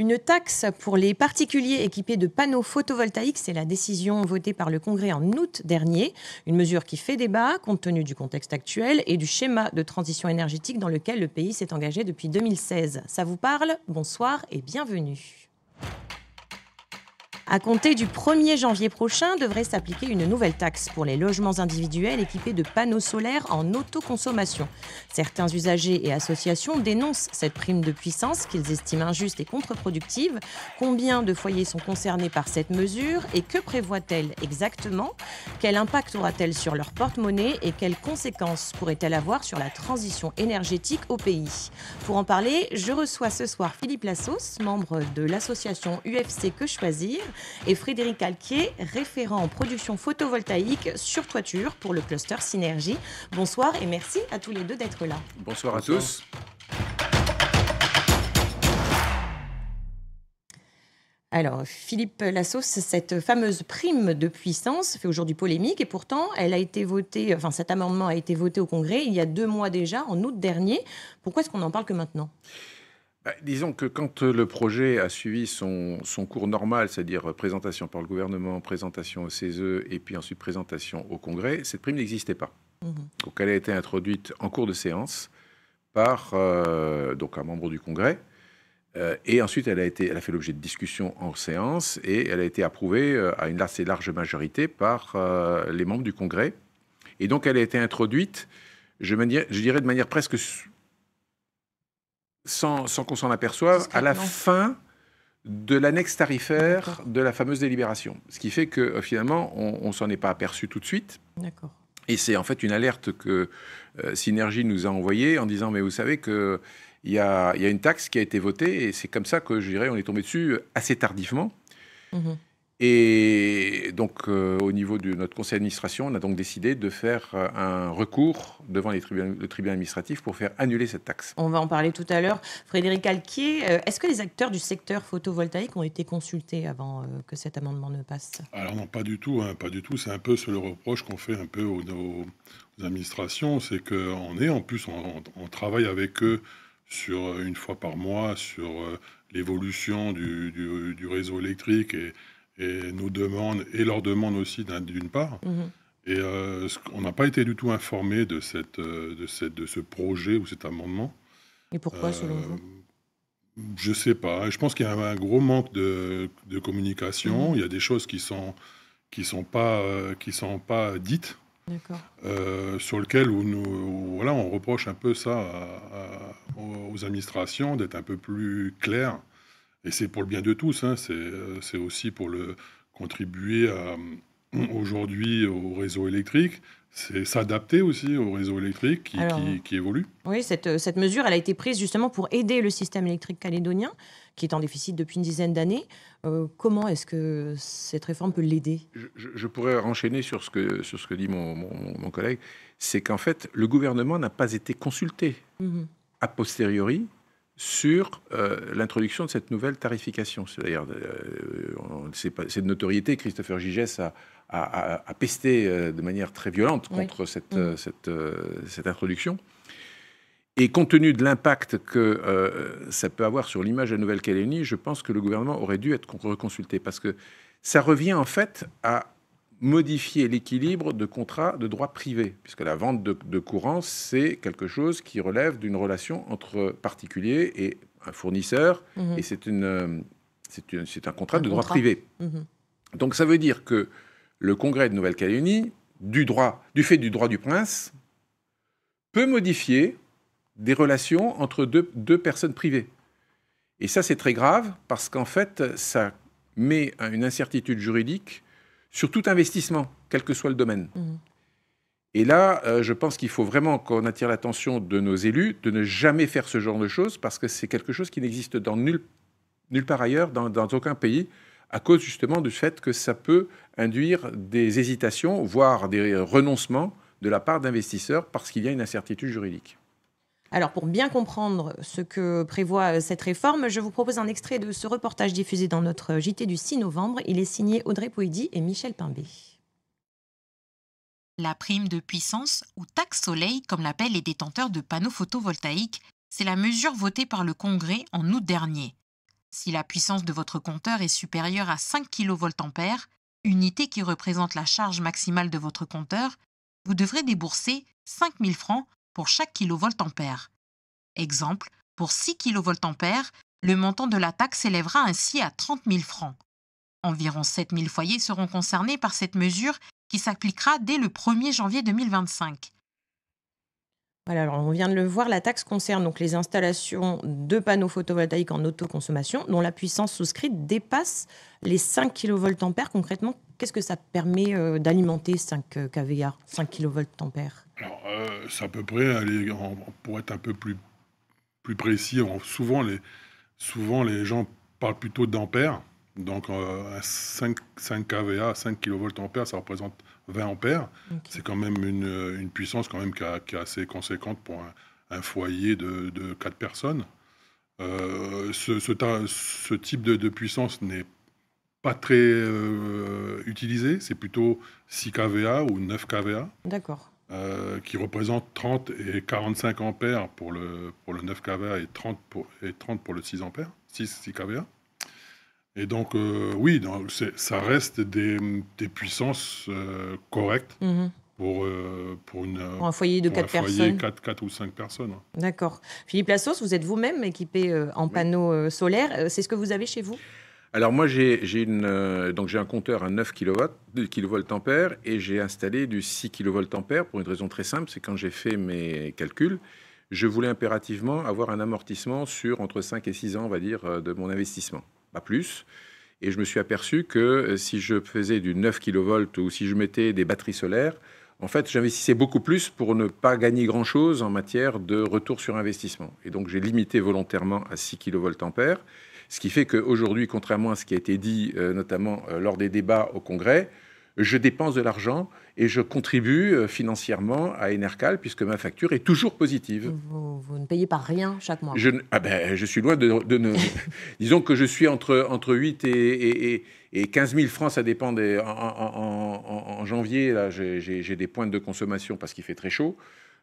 Une taxe pour les particuliers équipés de panneaux photovoltaïques, c'est la décision votée par le Congrès en août dernier. Une mesure qui fait débat compte tenu du contexte actuel et du schéma de transition énergétique dans lequel le pays s'est engagé depuis 2016. Ça vous parle? Bonsoir et bienvenue. À compter du 1er janvier prochain, devrait s'appliquer une nouvelle taxe pour les logements individuels équipés de panneaux solaires en autoconsommation. Certains usagers et associations dénoncent cette prime de puissance qu'ils estiment injuste et contre-productive. Combien de foyers sont concernés par cette mesure et que prévoit-elle exactement? Quel impact aura-t-elle sur leur porte-monnaie et quelles conséquences pourrait-elle avoir sur la transition énergétique au pays? Pour en parler, je reçois ce soir Philippe Lassos, membre de l'association UFC Que Choisir, et Frédéric Alquier, référent en production photovoltaïque sur toiture pour le cluster Synergie. Bonsoir et merci à tous les deux d'être là. Bonsoir à tous. Alors, Philippe Lassos, cette fameuse prime de puissance fait aujourd'hui polémique et pourtant, elle a été votée, cet amendement a été voté au Congrès il y a 2 mois déjà, en août dernier. Pourquoi est-ce qu'on n'en parle que maintenant ? Disons que quand le projet a suivi son cours normal, c'est-à-dire présentation par le gouvernement, présentation au CESE et puis ensuite présentation au Congrès, cette prime n'existait pas. Donc elle a été introduite en cours de séance par donc un membre du Congrès. Et ensuite, elle a fait l'objet de discussions en séance et elle a été approuvée à une assez large majorité par les membres du Congrès. Et donc, elle a été introduite, je dirais de manière presque sans qu'on s'en aperçoive, à la fin de l'annexe tarifaire de la fameuse délibération. Ce qui fait que finalement, on ne s'en est pas aperçu tout de suite. D'accord. Et c'est en fait une alerte que Synergie nous a envoyée en disant « Mais vous savez que... Il y a une taxe qui a été votée et c'est comme ça que, je dirais, on est tombé dessus assez tardivement. Et donc, au niveau de notre conseil d'administration, on a donc décidé de faire un recours devant le tribunal administratif pour faire annuler cette taxe. On va en parler tout à l'heure. Frédéric Alquier, est-ce que les acteurs du secteur photovoltaïque ont été consultés avant que cet amendement ne passe? Alors non, pas du tout. Pas du tout. C'est un peu le reproche qu'on fait un peu aux administrations. C'est on travaille avec eux sur une fois par mois sur l'évolution du réseau électrique et nos demandes et leurs demandes aussi d'une part. Et on n'a pas été du tout informé de ce projet ou cet amendement. Et pourquoi selon vous? Je ne sais pas. Je pense qu'il y a un gros manque de communication. Il y a des choses qui sont pas dites. D'accord. Sur lequel on reproche un peu ça aux administrations d'être un peu plus claires. Et c'est pour le bien de tous. C'est aussi pour contribuer aujourd'hui au réseau électrique. C'est s'adapter aussi au réseau électrique qui évolue. Oui, cette mesure, elle a été prise justement pour aider le système électrique calédonien, qui est en déficit depuis une dizaine d'années. Comment est-ce que cette réforme peut l'aider? Je pourrais enchaîner sur ce que dit mon collègue. C'est qu'en fait, le gouvernement n'a pas été consulté a posteriori sur l'introduction de cette nouvelle tarification. C'est-à-dire, c'est de notoriété, Christopher Gigès a pesté de manière très violente contre cette introduction. Et compte tenu de l'impact que ça peut avoir sur l'image de la Nouvelle-Calédonie, je pense que le gouvernement aurait dû être reconsulté parce que ça revient en fait à modifier l'équilibre de contrats de droit privé, puisque la vente de courant, c'est quelque chose qui relève d'une relation entre particulier et un fournisseur, et c'est un contrat de droit privé. Donc ça veut dire que le Congrès de Nouvelle-Calédonie, du fait du droit du prince, peut modifier des relations entre deux personnes privées. Et ça, c'est très grave, parce qu'en fait, ça met une incertitude juridique sur tout investissement, quel que soit le domaine. Et là, je pense qu'il faut vraiment qu'on attire l'attention de nos élus, de ne jamais faire ce genre de choses, parce que c'est quelque chose qui n'existe nulle part ailleurs, dans aucun pays, à cause justement du fait que ça peut induire des hésitations, voire des renoncements de la part d'investisseurs, parce qu'il y a une incertitude juridique. Alors, pour bien comprendre ce que prévoit cette réforme, je vous propose un extrait de ce reportage diffusé dans notre JT du 6 novembre. Il est signé Audrey Poëdi et Michel Pimbé. La prime de puissance, ou taxe soleil, comme l'appellent les détenteurs de panneaux photovoltaïques, c'est la mesure votée par le Congrès en août dernier. Si la puissance de votre compteur est supérieure à 5 kVA, unité qui représente la charge maximale de votre compteur, vous devrez débourser 5 000 francs pour chaque kVA. Exemple, pour 6 kVA, le montant de la taxe s'élèvera ainsi à 30 000 francs. Environ 7 000 foyers seront concernés par cette mesure qui s'appliquera dès le 1er janvier 2025. Voilà, alors on vient de le voir, la taxe concerne donc les installations de panneaux photovoltaïques en autoconsommation dont la puissance souscrite dépasse les 5 kVA. Concrètement, qu'est-ce que ça permet d'alimenter 5 kVA, 5 kVA? Alors, c'est à peu près, pour être un peu plus précis, souvent les gens parlent plutôt d'ampères. Donc, 5 kVA, 5 kVA, ça représente 20 ampères. Okay. C'est quand même une puissance quand même qui est assez conséquente pour un foyer de 4 personnes. Ce type de puissance n'est pas très utilisé. C'est plutôt 6 kVA ou 9 kVA. D'accord. Qui représente 30 et 45 ampères pour le 9 kVA et 30 pour le 6 ampères, 6 kVA. Et donc, oui, ça reste des puissances correctes pour un foyer de 4 personnes. 4 ou 5 personnes. D'accord. Philippe Lassos, vous êtes vous-même équipé en panneaux solaires. C'est ce que vous avez chez vous? Alors moi, j'ai un compteur à 9 kVA et j'ai installé du 6 kVA pour une raison très simple, c'est quand j'ai fait mes calculs, je voulais impérativement avoir un amortissement sur entre 5 et 6 ans, on va dire, de mon investissement. Pas plus. Et je me suis aperçu que si je faisais du 9 kV ou si je mettais des batteries solaires, en fait, j'investissais beaucoup plus pour ne pas gagner grand-chose en matière de retour sur investissement. Et donc, j'ai limité volontairement à 6 kVA. Ce qui fait qu'aujourd'hui, contrairement à ce qui a été dit, notamment lors des débats au Congrès, je dépense de l'argent et je contribue financièrement à Enercal puisque ma facture est toujours positive. Vous ne payez pas rien chaque mois? Je suis loin de ne... Disons que je suis entre 8 et 15 000 francs, ça dépend en janvier, là, j'ai des pointes de consommation parce qu'il fait très chaud.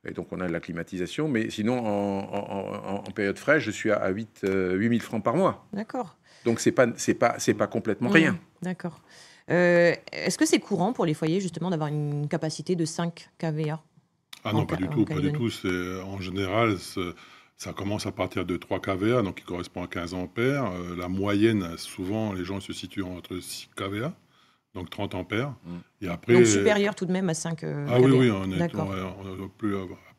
Et donc, on a de la climatisation. Mais sinon, en période fraîche, je suis à 8 000 francs par mois. D'accord. Donc, c'est pas complètement rien. D'accord. Est-ce que c'est courant pour les foyers, justement, d'avoir une capacité de 5 kVA? Ah non, pas du tout. En général, ça commence à partir de 3 kVA, donc qui correspond à 15 ampères. La moyenne, souvent, les gens se situent entre 6 kVA. Donc 30 ampères. Et après, donc supérieur tout de même à 5 kVA. Ah oui, la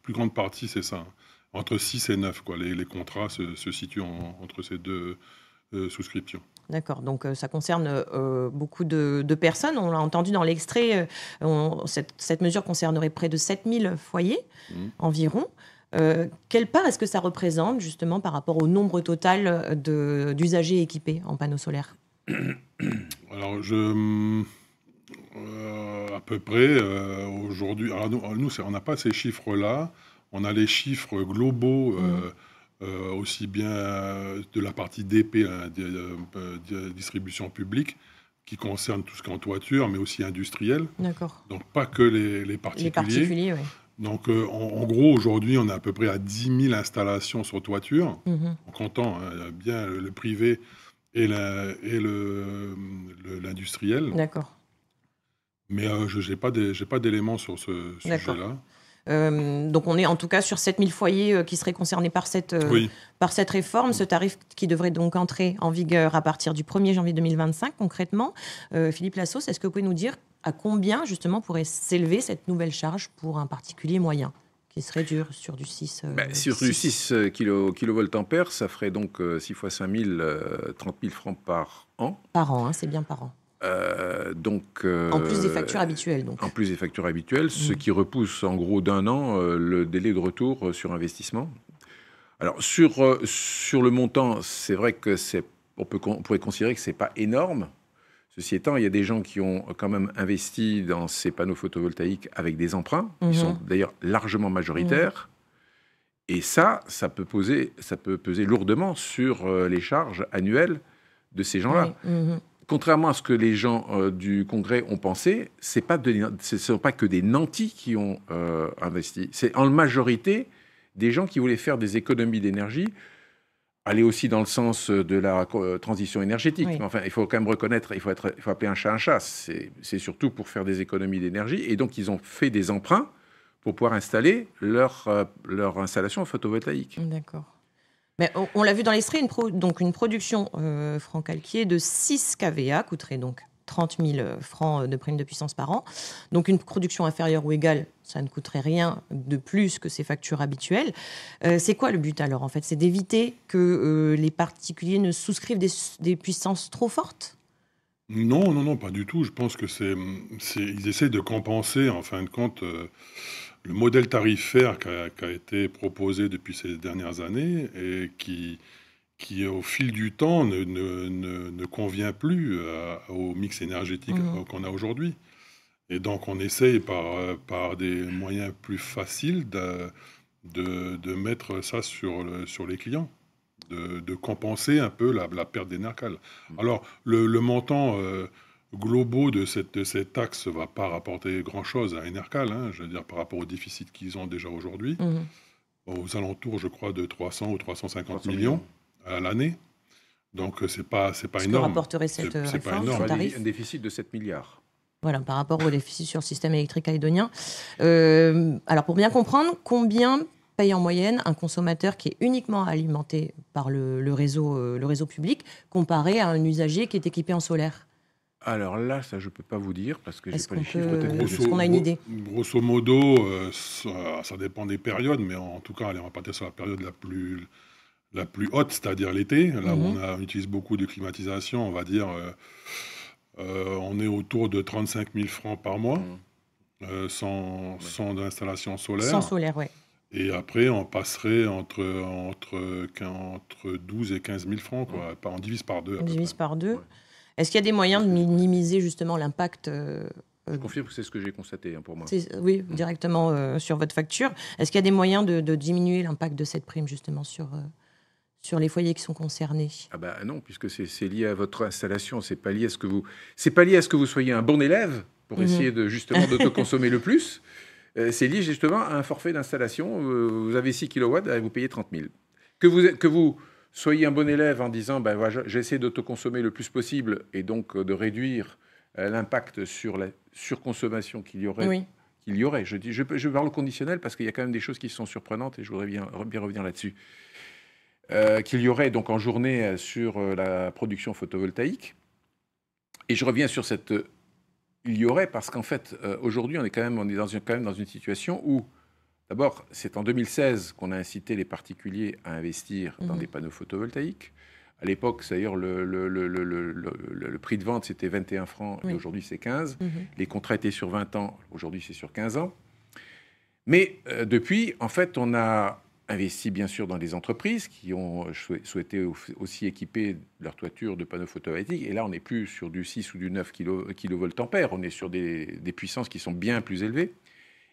plus grande partie, c'est ça. Entre 6 et 9, quoi. Les contrats se situent entre ces deux souscriptions. D'accord, donc ça concerne beaucoup de personnes. On l'a entendu dans l'extrait, cette mesure concernerait près de 7000 foyers environ. Quelle part est-ce que ça représente justement par rapport au nombre total d'usagers équipés en panneaux solaires? Alors, à peu près, aujourd'hui... Alors, nous on n'a pas ces chiffres-là. On a les chiffres globaux, aussi bien de la partie DP, distribution publique, qui concerne tout ce qui est en toiture, mais aussi industriel. D'accord. Donc, pas que les particuliers. Les particuliers, oui. Donc, en gros, aujourd'hui, on est à peu près à 10 000 installations sur toiture, en comptant bien le privé et l'industriel. D'accord. Mais je n'ai pas d'éléments sur ce sujet-là. Donc on est en tout cas sur 7000 foyers qui seraient concernés par cette réforme, ce tarif qui devrait donc entrer en vigueur à partir du 1er janvier 2025 concrètement. Philippe Lassos, est-ce que vous pouvez nous dire à combien justement pourrait s'élever cette nouvelle charge pour un particulier moyen qui serait sur du 6 Sur du 6 kVA, ça ferait donc 6 fois 5 000, 30 000 francs par an. Par an, c'est bien par an. En plus des factures habituelles. Donc. En plus des factures habituelles, ce qui repousse en gros d'1 an le délai de retour sur investissement. Alors sur le montant, c'est vrai que on pourrait considérer que c'est pas énorme. Ceci étant, il y a des gens qui ont quand même investi dans ces panneaux photovoltaïques avec des emprunts, qui sont d'ailleurs largement majoritaires. Et ça peut peser lourdement sur les charges annuelles de ces gens-là. Contrairement à ce que les gens du Congrès ont pensé, ce ne sont pas que des nantis qui ont investi. C'est en majorité des gens qui voulaient faire des économies d'énergie. aller aussi dans le sens de la transition énergétique. Oui. Mais enfin, il faut quand même reconnaître, il faut appeler un chat un chat. C'est surtout pour faire des économies d'énergie. Et donc, ils ont fait des emprunts pour pouvoir installer leur installation photovoltaïque. D'accord. Mais on l'a vu dans l'extrait, donc une production franc calquier de 6 kVA coûterait donc 30 000 francs de prime de puissance par an. Donc une production inférieure ou égale, ça ne coûterait rien de plus que ces factures habituelles. C'est quoi le but alors en fait? C'est d'éviter que les particuliers ne souscrivent des puissances trop fortes? Non, pas du tout. Je pense que ils essaient de compenser, en fin de compte, le modèle tarifaire qui a été proposé depuis ces dernières années et qui au fil du temps, ne convient plus au mix énergétique qu'on a aujourd'hui. Et donc, on essaye par des moyens plus faciles de mettre ça sur les clients, de compenser un peu la perte d'Enercal. Alors, le montant globaux de cette taxe ne va pas rapporter grand-chose à Enercal, hein, je veux dire, par rapport au déficit qu'ils ont déjà aujourd'hui, aux alentours, je crois, de 300 ou 350 millions à l'année. Donc, c'est pas Ce que énorme. rapporterait cette C'est pas réforme, énorme. ce tarif? Un déficit de 7 milliards. Voilà, par rapport au déficit sur le système électrique calédonien. Alors, pour bien comprendre, combien paye en moyenne un consommateur qui est uniquement alimenté par le réseau public, comparé à un usager qui est équipé en solaire? Alors là, ça, je ne peux pas vous dire, parce que je n'ai Est-ce pas les qu'on chiffres peut- tels que Est-ce qu'on a une idée? Grosso modo, ça dépend des périodes, mais en tout cas, allez, on va partir sur la période la plus haute, c'est-à-dire l'été, là où on utilise beaucoup de climatisation, on va dire, on est autour de 35 000 francs par mois, sans installation solaire. Sans solaire, oui. Et après, on passerait entre 12 et 15 000 francs, quoi. On divise par deux. On divise par deux. Est-ce qu'il y a des moyens de minimiser justement l'impact Je confirme que c'est ce que j'ai constaté pour moi. Oui, directement sur votre facture. Est-ce qu'il y a des moyens de diminuer l'impact de cette prime justement sur les foyers qui sont concernés? Ah bah non, puisque c'est lié à votre installation, c'est pas lié à ce que vous soyez un bon élève pour essayer justement d'autoconsommer le plus. C'est lié justement à un forfait d'installation. Vous avez 6 kW, vous payez 30 000. Que vous soyez un bon élève en disant voilà, j'essaie d'autoconsommer le plus possible et donc de réduire l'impact sur la surconsommation qu'il y aurait. Oui. Je parle au conditionnel parce qu'il y a quand même des choses qui sont surprenantes et je voudrais bien revenir là-dessus. Qu'il y aurait donc en journée sur la production photovoltaïque. Et je reviens sur cette... Il y aurait parce qu'en fait, aujourd'hui, on est quand même dans une situation où, d'abord, c'est en 2016 qu'on a incité les particuliers à investir dans des panneaux photovoltaïques. À l'époque, d'ailleurs, le prix de vente, c'était 21 francs, et aujourd'hui, c'est 15. Les contrats étaient sur 20 ans, aujourd'hui, c'est sur 15 ans. Mais depuis, en fait, on a investi, bien sûr, dans des entreprises qui ont souhaité aussi équiper leur toiture de panneaux photovoltaïques. Et là, on n'est plus sur du 6 ou du 9 kilovoltampères. On est sur des puissances qui sont bien plus élevées.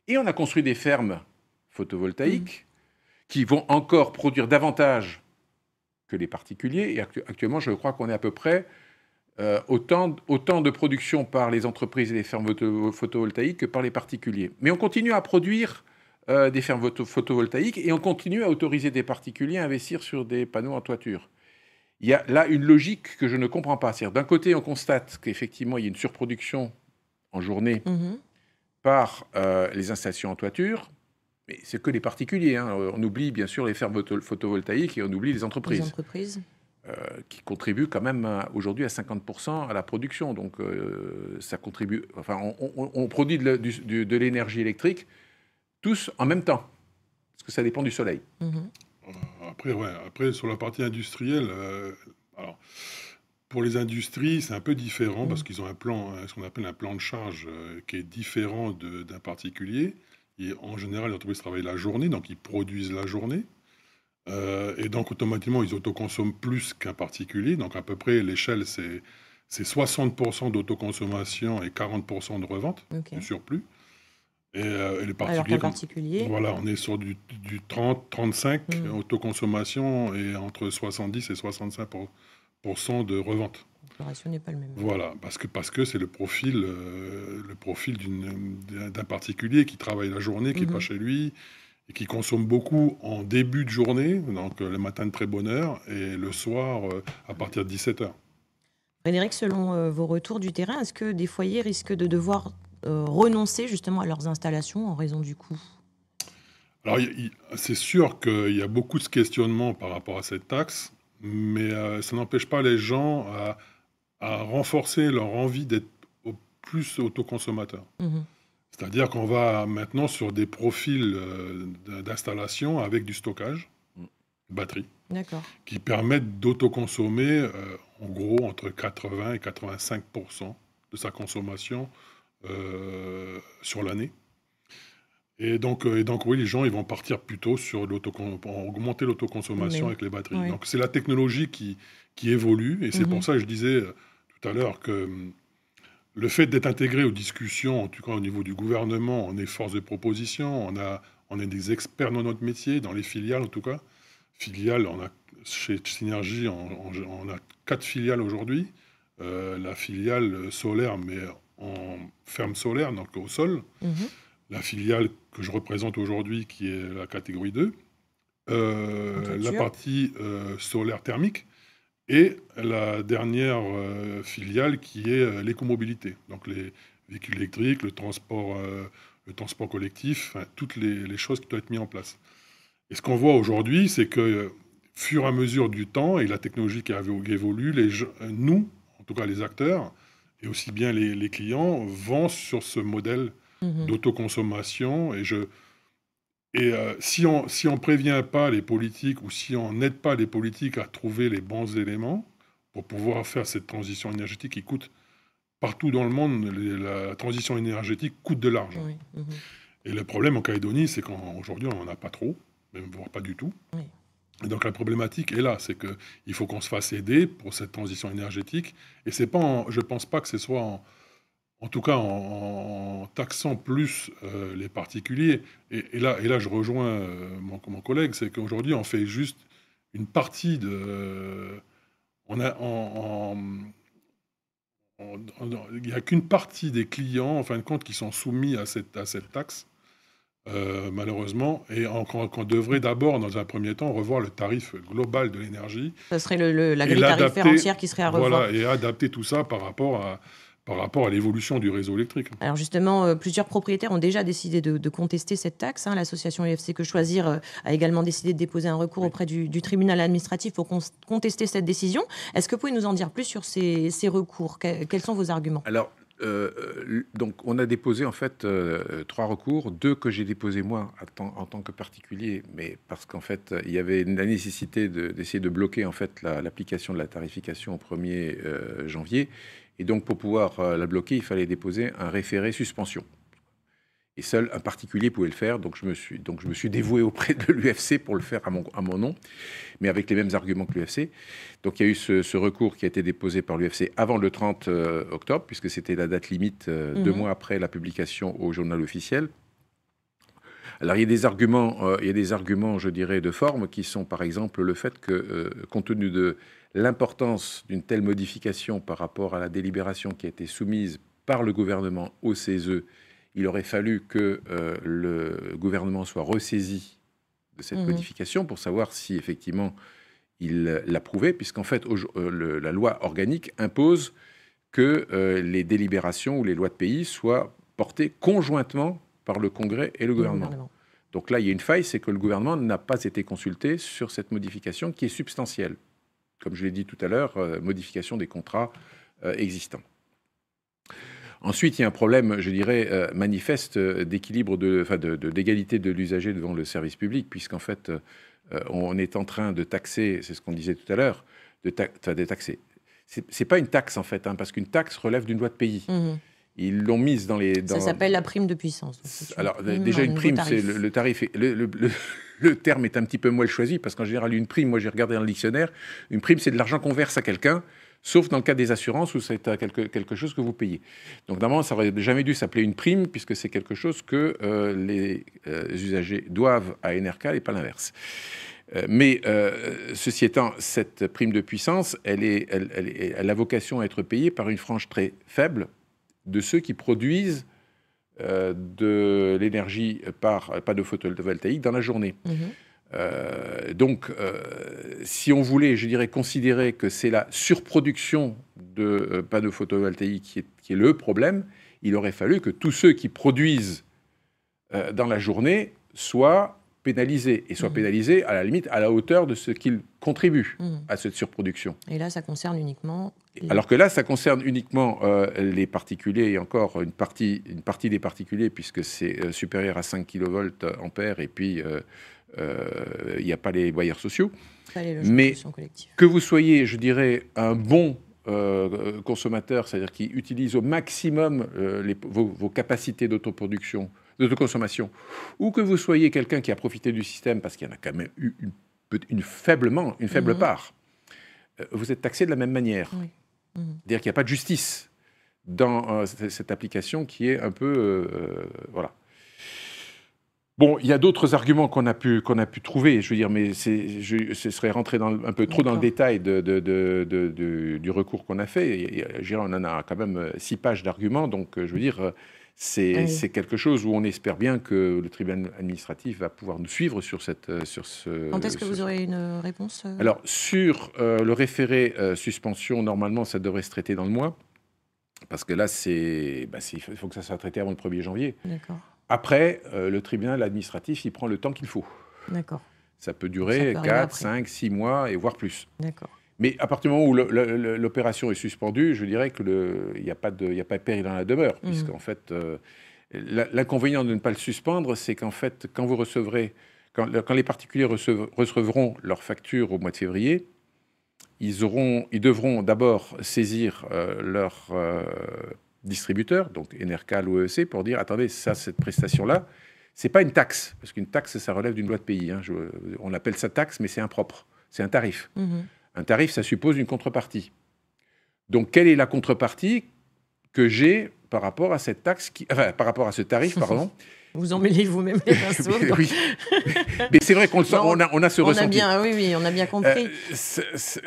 Et on a construit des fermes photovoltaïques qui vont encore produire davantage que les particuliers. Et actuellement, je crois qu'on est à peu près autant de production par les entreprises et les fermes photovoltaïques que par les particuliers. Mais on continue à produire des fermes photovoltaïques et on continue à autoriser des particuliers à investir sur des panneaux en toiture. Il y a là une logique que je ne comprends pas. C'est-à-dire, d'un côté, on constate qu'effectivement, il y a une surproduction en journée par les installations en toiture, mais c'est que les particuliers. Hein. On oublie bien sûr les fermes photovoltaïques et on oublie les entreprises. Qui contribuent quand même aujourd'hui à 50% à la production. Donc ça contribue... Enfin, on produit de l'énergie électrique tous en même temps, parce que ça dépend du soleil. Après, sur la partie industrielle, alors, pour les industries, c'est un peu différent, parce qu'ils ont un plan, ce qu'on appelle un plan de charge, qui est différent d'un particulier. Et en général, les entreprises travaillent la journée, donc ils produisent la journée. Et donc, automatiquement, ils autoconsomment plus qu'un particulier. Donc, à peu près, l'échelle, c'est 60% d'autoconsommation et 40% de revente, du surplus. Et les particuliers, voilà, on est sur du 30-35 autoconsommation et entre 70 et 65% de revente. Le ratio n'est pas le même. Voilà, parce que c'est le profil d'un particulier qui travaille la journée, qui n'est pas chez lui et qui consomment beaucoup en début de journée, donc le matin de très bonne heure, et le soir à partir de 17h. Frédéric, selon vos retours du terrain, est-ce que des foyers risquent de devoir renoncer justement à leurs installations en raison du coût? Alors, c'est sûr qu'il y a beaucoup de questionnements par rapport à cette taxe, mais ça n'empêche pas les gens à renforcer leur envie d'être plus autoconsommateurs. Mmh. C'est-à-dire qu'on va maintenant sur des profils d'installation avec du stockage, batterie, D'accord. qui permettent d'autoconsommer en gros entre 80 et 85% de sa consommation sur l'année. Et donc oui, les gens ils vont partir plutôt sur augmenter l'autoconsommation avec les batteries. Ouais. Donc c'est la technologie qui évolue, et c'est pour ça que je disais tout à l'heure que le fait d'être intégré aux discussions, en tout cas au niveau du gouvernement, on est force de proposition, on est des experts dans notre métier, dans les filiales en tout cas. Filiales, chez Synergie, on a 4 filiales aujourd'hui. La filiale solaire, mais en ferme solaire, donc au sol. Mmh. La filiale que je représente aujourd'hui, qui est la catégorie 2. La partie solaire thermique. Et la dernière filiale qui est l'écomobilité, donc les véhicules électriques, le transport collectif, enfin, toutes les choses qui doivent être mises en place. Et ce qu'on voit aujourd'hui, c'est que, fur et à mesure du temps et la technologie qui évolue, nous, en tout cas les acteurs, et aussi bien les clients, vont sur ce modèle d'autoconsommation. Si on ne prévient pas les politiques, ou si on n'aide pas les politiques à trouver les bons éléments pour pouvoir faire cette transition énergétique qui coûte partout dans le monde, la transition énergétique coûte de l'argent. Oui. Et le problème en Calédonie, c'est qu'aujourd'hui, on n'en a pas trop, même voire pas du tout. Oui. Et donc la problématique est là, c'est qu'il faut qu'on se fasse aider pour cette transition énergétique. Et c'est pas, je ne pense pas que ce soit en tout cas en taxant plus les particuliers. Et là, je rejoins mon collègue, c'est qu'aujourd'hui, on fait juste une partie de... Il n'y a qu'une partie des clients, en fin de compte, qui sont soumis à cette taxe, malheureusement. Et qu'on devrait d'abord, dans un premier temps, revoir le tarif global de l'énergie. Ça serait la grille tarifaire entière qui serait à revoir. Voilà, et adapter tout ça par rapport à l'évolution du réseau électrique. Alors justement, plusieurs propriétaires ont déjà décidé de contester cette taxe. L'association UFC Que Choisir a également décidé de déposer un recours auprès du tribunal administratif pour contester cette décision. Est-ce que vous pouvez nous en dire plus sur ces recours? Quels sont vos arguments? Alors, donc on a déposé en fait 3 recours, 2 que j'ai déposés moi en tant que particulier, mais parce qu'en fait il y avait la nécessité d'essayer de bloquer en fait l'application de la tarification au 1er janvier. Et donc, pour pouvoir la bloquer, il fallait déposer un référé suspension. Et seul un particulier pouvait le faire. Donc, je me suis dévoué auprès de l'UFC pour le faire à mon nom, mais avec les mêmes arguments que l'UFC. Donc, il y a eu ce recours qui a été déposé par l'UFC avant le 30 octobre, puisque c'était la date limite 2 mois après la publication au journal officiel. Alors, il y a des arguments, je dirais, de forme, qui sont, par exemple, le fait que, compte tenu de l'importance d'une telle modification par rapport à la délibération qui a été soumise par le gouvernement au CESE, il aurait fallu que le gouvernement soit ressaisi de cette modification pour savoir si, effectivement, il l'approuvait, puisqu'en fait, la loi organique impose que les délibérations ou les lois de pays soient portées conjointement par le Congrès et le gouvernement. Donc là, il y a une faille, c'est que le gouvernement n'a pas été consulté sur cette modification qui est substantielle. Comme je l'ai dit tout à l'heure, modification des contrats existants. Ensuite, il y a un problème, je dirais, manifeste d'équilibre, d'égalité de l'usager devant le service public, puisqu'en fait, on est en train de taxer, c'est ce qu'on disait tout à l'heure, de taxer. C'est pas une taxe, en fait, parce qu'une taxe relève d'une loi de pays. Ils l'ont mise dans les... Ça s'appelle la prime de puissance. Alors, déjà, une prime, c'est le tarif... Le terme est un petit peu mal choisi, parce qu'en général, une prime, moi j'ai regardé dans le dictionnaire, une prime, c'est de l'argent qu'on verse à quelqu'un, sauf dans le cas des assurances où c'est quelque chose que vous payez. Donc, normalement, ça n'aurait jamais dû s'appeler une prime, puisque c'est quelque chose que les usagers doivent à NRK et pas l'inverse. Mais ceci étant, cette prime de puissance, elle a vocation à être payée par une frange très faible de ceux qui produisent de l'énergie par panneau photovoltaïque dans la journée. Donc, si on voulait, je dirais, considérer que c'est la surproduction de panneaux photovoltaïques qui est le problème, il aurait fallu que tous ceux qui produisent dans la journée soient pénalisés, et soient pénalisés à la limite à la hauteur de ce qu'ils contribuent à cette surproduction. Et là, ça concerne uniquement... Alors que là, ça concerne uniquement les particuliers, et encore une partie des particuliers, puisque c'est supérieur à 5 kV ampères, et puis il n'y a pas les bailleurs sociaux. Pas les logements Mais sociaux collectifs. que vous soyez, je dirais, un bon consommateur, c'est-à-dire qui utilise au maximum vos capacités d'autoproduction, d'autoconsommation, ou que vous soyez quelqu'un qui a profité du système parce qu'il y en a quand même eu une faible part, vous êtes taxé de la même manière. Oui. C'est-à-dire qu'il n'y a pas de justice dans cette application qui est un peu... voilà. Bon, il y a d'autres arguments qu'on a pu trouver, je veux dire, mais ce serait rentrer un peu trop dans le détail du recours qu'on a fait. On en a quand même 6 pages d'arguments, donc je veux dire, c'est quelque chose où on espère bien que le tribunal administratif va pouvoir nous suivre sur ce... Quand est-ce que vous aurez une réponse Alors, sur le référé suspension, normalement, ça devrait se traiter dans le mois, parce que là, il faut que ça soit traité avant le 1er janvier. D'accord. Après, le tribunal administratif, il prend le temps qu'il faut. D'accord. Ça peut durer 4, 5, 6 mois, et voire plus. D'accord. Mais à partir du moment où l'opération est suspendue, je dirais qu'il n'y a pas de péril dans la demeure, puisqu'en fait, l'inconvénient de ne pas le suspendre, c'est qu'en fait, quand les particuliers recevront leur facture au mois de février, ils devront d'abord saisir leur distributeur, donc Enercal ou EEC, pour dire, attendez, cette prestation-là, c'est pas une taxe, parce qu'une taxe, ça relève d'une loi de pays. On appelle ça taxe, mais c'est impropre. C'est un tarif. Un tarif, ça suppose une contrepartie. Donc, quelle est la contrepartie que j'ai par rapport à cette taxe, par rapport à ce tarif, pardon. Vous emmêlez vous-même les pinceaux. Oui. Mais c'est vrai qu'on a ce ressenti. On a bien compris.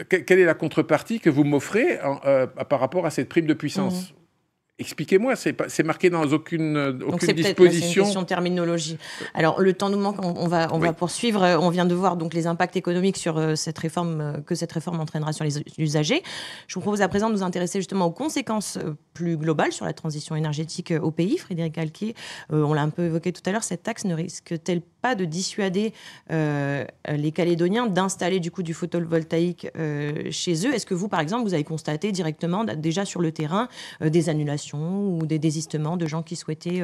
Quelle est la contrepartie que vous m'offrez par rapport à cette prime de puissance ? Expliquez-moi, c'est marqué dans aucune disposition. C'est une question de terminologie. Alors, le temps nous manque, on va poursuivre. On vient de voir donc les impacts économiques sur cette réforme, que cette réforme entraînera sur les usagers. Je vous propose à présent de nous intéresser justement aux conséquences plus globales sur la transition énergétique au pays. Frédéric Alquier, on l'a un peu évoqué tout à l'heure, cette taxe ne risque-t-elle pas de dissuader les Calédoniens d'installer du coup du photovoltaïque chez eux ? Est-ce que vous, par exemple, vous avez constaté directement, déjà sur le terrain, des annulations ou des désistements de gens qui souhaitaient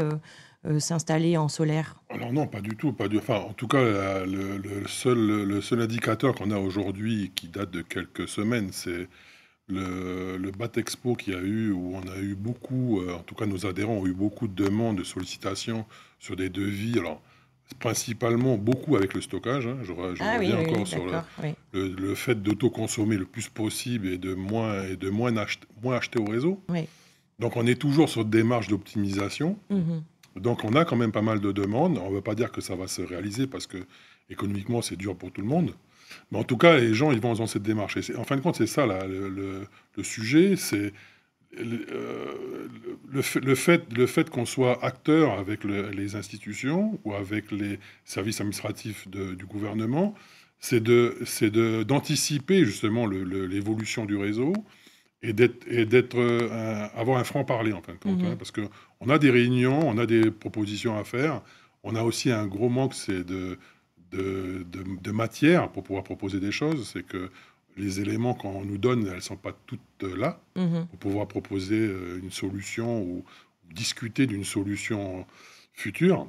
s'installer en solaire ? Alors non, pas du tout. Enfin, en tout cas, le seul indicateur qu'on a aujourd'hui, qui date de quelques semaines, c'est le BAT-Expo qu'il y a eu, où on a eu beaucoup, en tout cas nos adhérents ont eu beaucoup de demandes, de sollicitations sur des devis. Alors, principalement beaucoup avec le stockage. Je reviens encore sur le fait d'autoconsommer le plus possible et de moins acheter au réseau. Oui. Donc on est toujours sur des démarches d'optimisation. Donc on a quand même pas mal de demandes. On ne veut pas dire que ça va se réaliser parce que économiquement c'est dur pour tout le monde. Mais en tout cas les gens ils vont dans cette démarche. Et en fin de compte c'est ça le sujet. C'est le fait qu'on soit acteur avec les institutions ou avec les services administratifs du gouvernement, c'est d'anticiper justement l'évolution du réseau et avoir un franc-parler en fin de compte. Parce qu'on a des réunions, on a des propositions à faire, on a aussi un gros manque, c'est de matière pour pouvoir proposer des choses. C'est que les éléments qu'on nous donne, elles ne sont pas toutes là pour pouvoir proposer une solution ou discuter d'une solution future.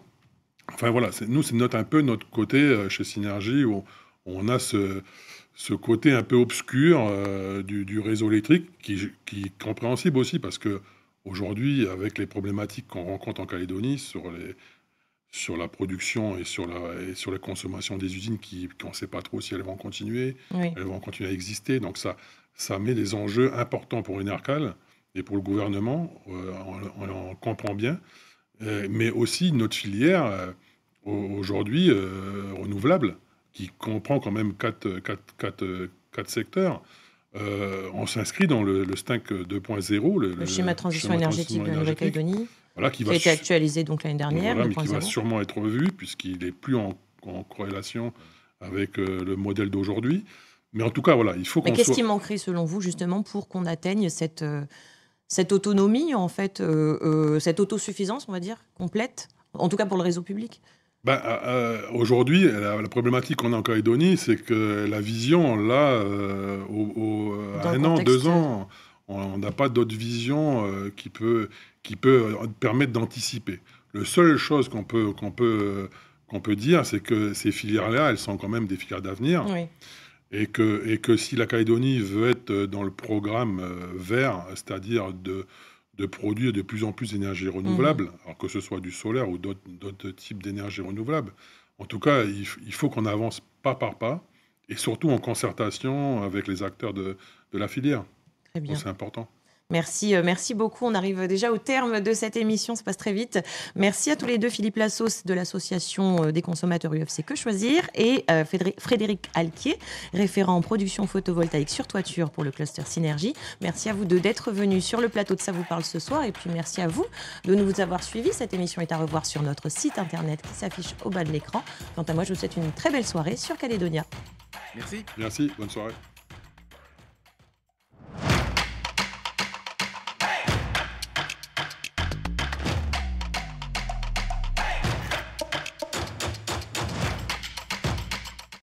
Enfin voilà, c'est un peu notre côté chez Synergie où on a ce côté un peu obscur du réseau électrique qui est compréhensible aussi parce qu'aujourd'hui, avec les problématiques qu'on rencontre en Calédonie sur la production et sur la consommation des usines qu'on ne sait pas trop si elles vont continuer, elles vont continuer à exister. Donc ça met des enjeux importants pour Enercal et pour le gouvernement, on comprend bien. Mais aussi notre filière, aujourd'hui, renouvelable, qui comprend quand même quatre secteurs. On s'inscrit dans le STINC 2.0, le schéma de transition énergétique de la Nouvelle-Calédonie. Voilà, qui a été actualisé donc l'année dernière. Voilà, mais qui va sûrement être revu, puisqu'il n'est plus en corrélation avec le modèle d'aujourd'hui. Mais en tout cas, voilà, il faut qu'on Qu'est-ce qui manquerait, selon vous, justement, pour qu'on atteigne cette autonomie, en fait, cette autosuffisance, on va dire, complète, en tout cas pour le réseau public? Aujourd'hui, la problématique qu'on a en Calédonie, c'est que la vision, là, à 1 an, 2 ans, on n'a pas d'autre vision qui peut permettre d'anticiper. La seule chose qu'on peut dire, c'est que ces filières-là, elles sont quand même des filières d'avenir. Oui. Et que si la Calédonie veut être dans le programme vert, c'est-à-dire de produire de plus en plus d'énergie renouvelable, alors que ce soit du solaire ou d'autres types d'énergie renouvelable, en tout cas, il faut qu'on avance pas par pas, et surtout en concertation avec les acteurs de la filière. Très bien. C'est important. Merci beaucoup. On arrive déjà au terme de cette émission, ça passe très vite. Merci à tous les deux, Philippe Lassos de l'association des consommateurs UFC Que Choisir et Frédéric Alquier, référent en production photovoltaïque sur toiture pour le cluster Synergie. Merci à vous deux d'être venus sur le plateau de Ça vous parle ce soir, et puis merci à vous de nous avoir suivis. Cette émission est à revoir sur notre site internet qui s'affiche au bas de l'écran. Quant à moi, je vous souhaite une très belle soirée sur Calédonia. Merci. Merci, bonne soirée.